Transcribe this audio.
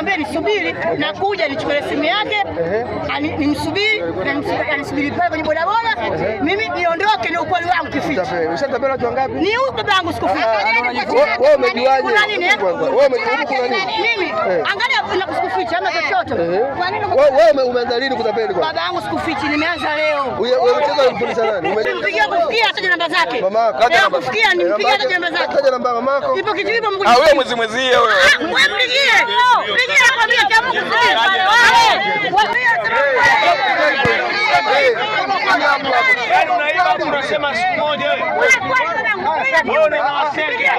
nimwambie nisubiri na kuja nichukue simu yake, nimsubiri na nisubiri pale kwenye bodaboda, mimi niondoke, ni ukweli wangu kificha. Ushatapela watu wangapi? Ni huyu baba yangu sikuficha. Wewe umejuaje? Wewe umejuaje kuna nini? Mimi angalia kuna sikuficha ama chochote. Wewe umeanza lini kutapeli kwa? Baba yangu sikufichi, nimeanza leo. Wewe unacheza kumfundisha nani? Nimpigia kufikia hata namba zake. Mama kaja namba. Kufikia nimpigia hata namba zake. Kaja namba mamako. Ipo kitu hivyo Mungu. Wewe mwezi hiyo wewe. Wewe mpigie. Mpigie akwambia kama Mungu. Yaani unaiba hapo unasema siku moja wewe. Wewe unawasengea.